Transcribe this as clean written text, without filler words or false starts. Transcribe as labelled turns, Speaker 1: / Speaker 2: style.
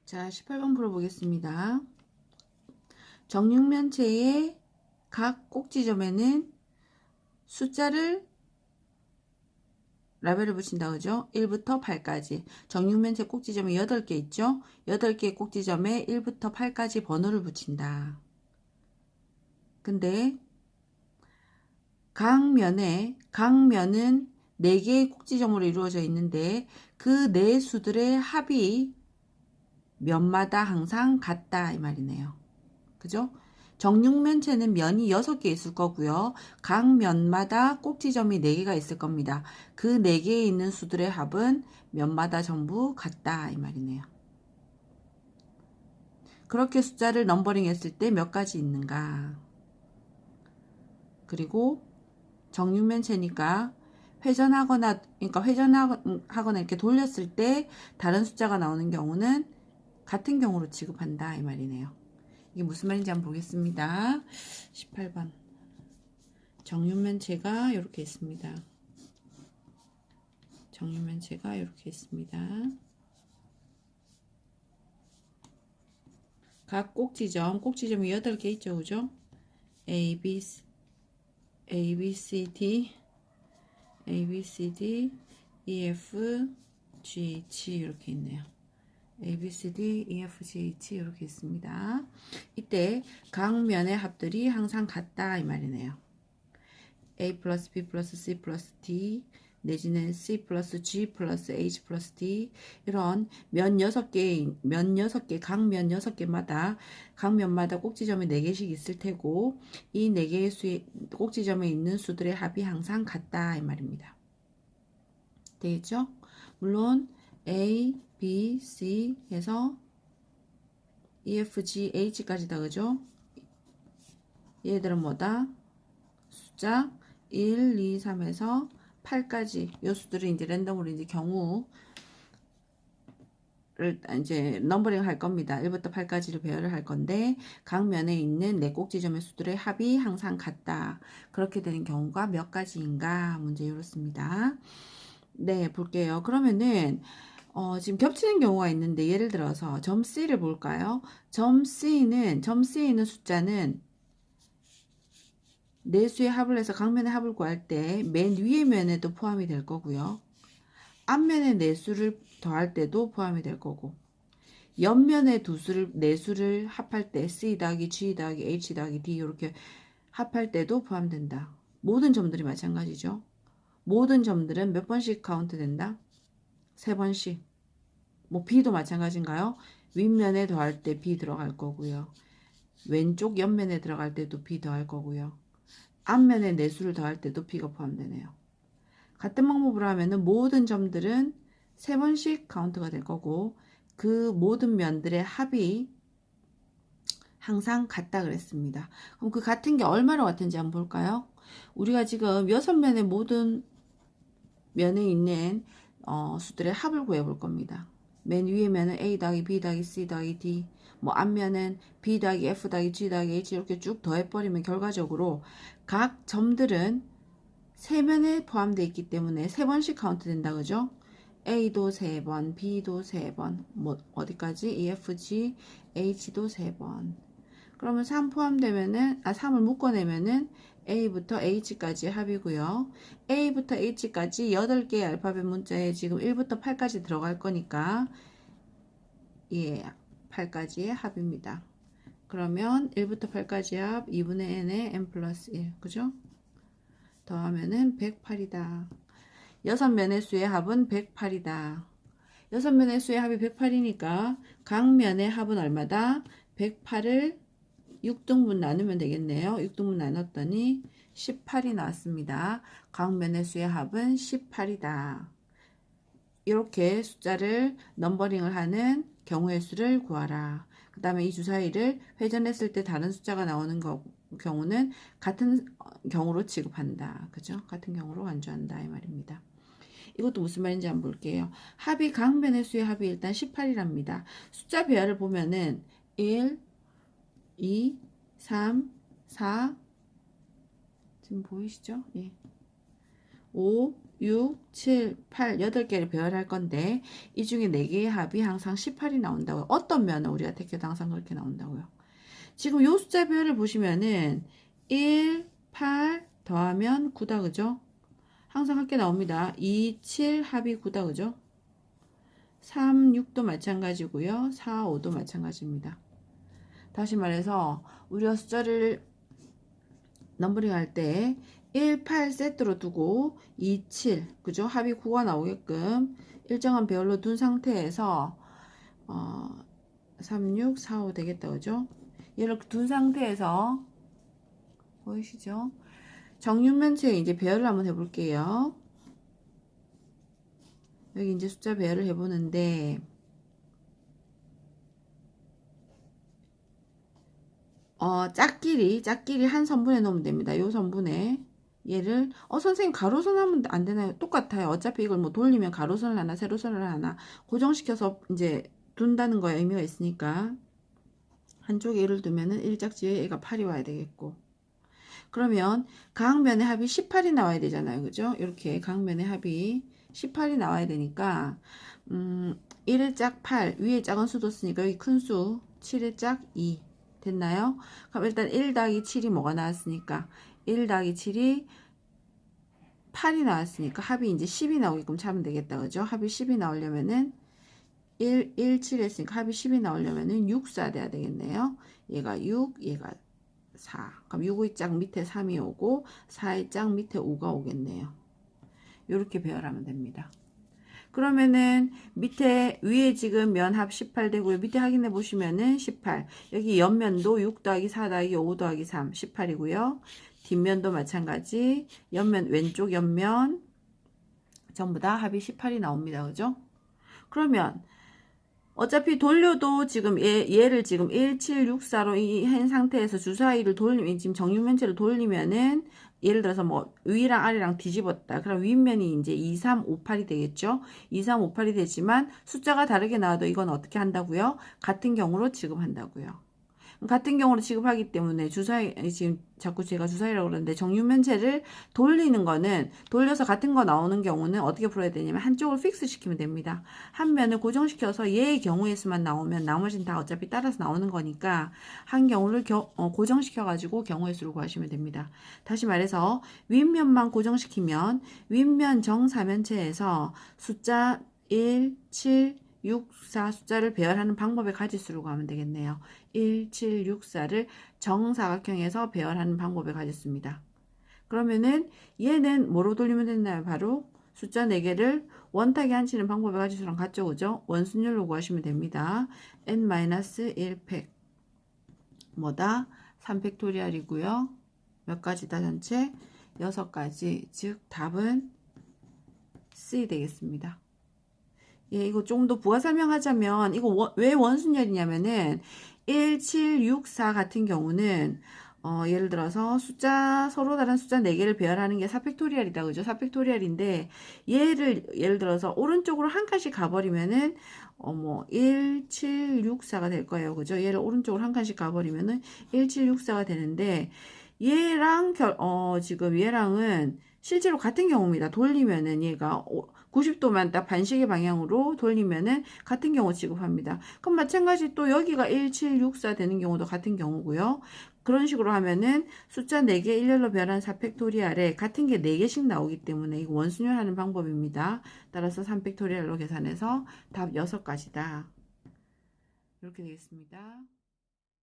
Speaker 1: 자, 18번 풀어보겠습니다. 정육면체의 각 꼭지점에는 숫자를 라벨을 붙인다 그죠? 1부터 8까지. 정육면체 꼭지점이 8개 있죠? 8개의 꼭지점에 1부터 8까지 번호를 붙인다. 근데 각면은 4개의 꼭지점으로 이루어져 있는데 그 네 수들의 합이 면마다 항상 같다 이 말이네요. 그죠? 정육면체는 면이 6개 있을 거고요. 각 면마다 꼭지점이 4개가 있을 겁니다. 그 4개에 있는 수들의 합은 면마다 전부 같다 이 말이네요. 그렇게 숫자를 넘버링 했을 때 몇 가지 있는가? 그리고 정육면체니까 회전하거나 이렇게 돌렸을 때 다른 숫자가 나오는 경우는 같은 경우로 취급한다 이 말이네요. 이게 무슨 말인지 한번 보겠습니다. 18번 정육면체가 이렇게 있습니다. 정육면체가 이렇게 있습니다. 각 꼭지점이 8개 있죠, 그죠? A, B, C, D, E, F, G, H 이렇게 있네요. A, B, C, D, E, F, G, H 이렇게 있습니다. 이때 각 면의 합들이 항상 같다 이 말이네요. A 플러스 B 플러스 C 플러스 D 내지는 C 플러스 G 플러스 H 플러스 D 이런 각 면 6개마다 각 면마다 꼭지점이 4개씩 있을 테고 이 4개의 꼭지점에 있는 수들의 합이 항상 같다 이 말입니다. 되겠죠? 물론 A, B, C 해서 E, F, G, H까지다 그죠? 얘들은 뭐다? 숫자 1, 2, 3에서 8까지 요 수들은 이제 랜덤으로 이제 경우를 이제 넘버링 할 겁니다. 1부터 8까지를 배열을 할 건데 각 면에 있는 네 꼭지점의 수들의 합이 항상 같다. 그렇게 되는 경우가 몇 가지인가? 문제 이렇습니다. 네, 볼게요. 그러면은 지금 겹치는 경우가 있는데 예를 들어서 점 C를 볼까요? 점 C에 있는 숫자는 내수의 합을 해서 각면의 합을 구할 때 맨 위의 면에도 포함이 될 거고요. 앞면의 내수를 더할 때도 포함이 될 거고 옆면의 내수를 합할 때 C 더하기 G 더하기 H 더하기 D 이렇게 합할 때도 포함된다. 모든 점들이 마찬가지죠. 모든 점들은 몇 번씩 카운트 된다? 3번씩. 뭐 B도 마찬가지인가요? 윗면에 더할 때 B 들어갈 거고요. 왼쪽 옆면에 들어갈 때도 B 더할 거고요. 앞면에 내수를 더할 때도 B가 포함되네요. 같은 방법으로 하면은 모든 점들은 3번씩 카운트가 될 거고 그 모든 면들의 합이 항상 같다 그랬습니다. 그럼 그 같은 게 얼마로 같은지 한번 볼까요? 우리가 지금 6면의 모든 면에 있는 수들의 합을 구해 볼 겁니다. 맨 위에 면은 A 더하기 B 더하기 C 더하기 D 뭐 앞면은 B 더하기 F 더하기 G 더하기 H 이렇게 쭉 더해버리면 결과적으로 각 점들은 3면에 포함되어 있기 때문에 3번씩 카운트 된다 그죠? A도 3번, B도 3번, 뭐 어디까지? E, F, G, H도 3번. 그러면 3 포함되면은 3을 묶어내면은 A부터 H까지 합이고요. A부터 H까지 8개의 알파벳 문자에 지금 1부터 8까지 들어갈 거니까 예, 8까지의 합입니다. 그러면 1부터 8까지 합 2분의 n의 n 플러스 1 그죠? 더하면은 108이다. 6면의 수의 합은 108이다. 6면의 수의 합이 108이니까 각 면의 합은 얼마다? 108을 6등분 나누면 되겠네요. 6등분 나눴더니 18이 나왔습니다. 각 면의 수의 합은 18이다. 이렇게 숫자를 넘버링을 하는 경우의 수를 구하라. 그 다음에 이 주사위를 회전했을 때 다른 숫자가 나오는 경우는 같은 경우로 취급한다. 그죠? 같은 경우로 간주한다. 이 말입니다. 이것도 무슨 말인지 한번 볼게요. 합이 각면의 수의 합이 일단 18이랍니다. 숫자 배열을 보면은 1, 2, 3, 4 지금 보이시죠? 예. 5, 6, 7, 8, 8개를 배열할 건데 이 중에 4개의 합이 항상 18이 나온다고요. 어떤 면을 우리가 택해도 항상 그렇게 나온다고요. 지금 요 숫자 배열을 보시면은 1, 8 더하면 9다 그죠? 항상 함께 나옵니다. 2, 7 합이 9다 그죠? 3, 6도 마찬가지고요. 4, 5도 마찬가지입니다. 다시 말해서 우리가 숫자를 넘버링 할 때 1, 8 세트로 두고 2, 7 그죠? 합이 9가 나오게끔 일정한 배열로 둔 상태에서 3, 6, 4, 5 되겠다 그죠? 이렇게 둔 상태에서 보이시죠? 정육면체에 이제 배열을 한번 해볼게요. 여기 이제 숫자 배열을 해보는데 짝끼리 한 선분에 넣으면 됩니다. 요 선분에 얘를 선생님 가로선 하면 안 되나요? 똑같아요. 어차피 이걸 뭐 돌리면 가로선을 하나 세로선을 하나 고정시켜서 이제 둔다는 거에 의미가 있으니까 한쪽에 1을 두면은 1짝지에 얘가 8이 와야 되겠고, 그러면 각면의 합이 18이 나와야 되잖아요. 그죠? 이렇게 각면의 합이 18이 나와야 되니까 1의 짝 8, 위에 작은 수도 쓰니까 여기 큰 수 7의 짝 2 됐나요? 그럼 일단 1 더하기 7이 뭐가 나왔으니까 1 더하기 7이 8이 나왔으니까 합이 이제 10이 나오게끔 차면 되겠다. 그죠? 합이 10이 나오려면은 1, 7 했으니까 합이 10이 나오려면은 6 써야 되겠네요. 얘가 6, 얘가 4. 그럼 6의 짝 밑에 3이 오고 4의 짝 밑에 5가 오겠네요. 이렇게 배열하면 됩니다. 그러면은 밑에 위에 지금 면합 18 되고요. 밑에 확인해 보시면은 18. 여기 옆면도 6 더하기 4 더하기 5 더하기 3 18이고요. 뒷면도 마찬가지. 옆면 왼쪽 옆면 전부 다 합이 18이 나옵니다. 그죠? 그러면 어차피 돌려도 지금 얘를 지금 1764로 한 상태에서 주사위를 돌리면 지금 정육면체를 돌리면은 예를 들어서 뭐 위랑 아래랑 뒤집었다. 그럼 윗면이 이제 2358이 되겠죠. 2358이 되지만 숫자가 다르게 나와도 이건 어떻게 한다고요? 같은 경우로 취급한다고요. 같은 경우로 취급하기 때문에 주사위, 지금 자꾸 제가 주사위라고 그러는데 정육면체를 돌리는 거는 돌려서 같은 거 나오는 경우는 어떻게 풀어야 되냐면 한쪽을 픽스 시키면 됩니다. 한 면을 고정시켜서 얘의 경우에서만 나오면 나머지는 다 어차피 따라서 나오는 거니까 한 경우를 고정시켜 가지고 경우의 수를 구하시면 됩니다. 다시 말해서 윗면만 고정시키면 윗면 정사면체에서 숫자 1, 7, 6, 4 숫자를 배열하는 방법의 가지수로 가면 되겠네요. 1, 7, 6, 4를 정사각형에서 배열하는 방법의 가지수입니다. 그러면은 얘는 뭐로 돌리면 되나요? 바로 숫자 4개를 원탁에 앉히는 방법의 가지수랑 같죠? 그죠? 원순율로 구하시면 됩니다. n-1팩 뭐다? 3팩토리얼이고요. 몇 가지다 전체? 6가지. 즉 답은 C 되겠습니다. 예, 이거 좀 더 부가 설명하자면 이거 왜 원순열이냐면은 1, 7, 6, 4 같은 경우는 예를 들어서 서로 다른 숫자 4개를 배열하는 게 4팩토리얼이다. 그죠? 4팩토리얼인데 예를 들어서 오른쪽으로 한 칸씩 가버리면은 1, 7, 6, 4가 될 거예요. 그죠? 얘를 오른쪽으로 한 칸씩 가버리면은 1, 7, 6, 4가 되는데 얘랑 지금 얘랑은 실제로 같은 경우입니다. 돌리면은 얘가 90도만 딱 반시계 방향으로 돌리면은 같은 경우 취급합니다. 그럼 마찬가지 또 여기가 1764 되는 경우도 같은 경우고요. 그런 식으로 하면은 숫자 4개 일렬로 배열한 4팩토리얼에 같은 게 4개씩 나오기 때문에 이거 원순열 하는 방법입니다. 따라서 3팩토리얼로 계산해서 답 6가지다. 이렇게 되겠습니다.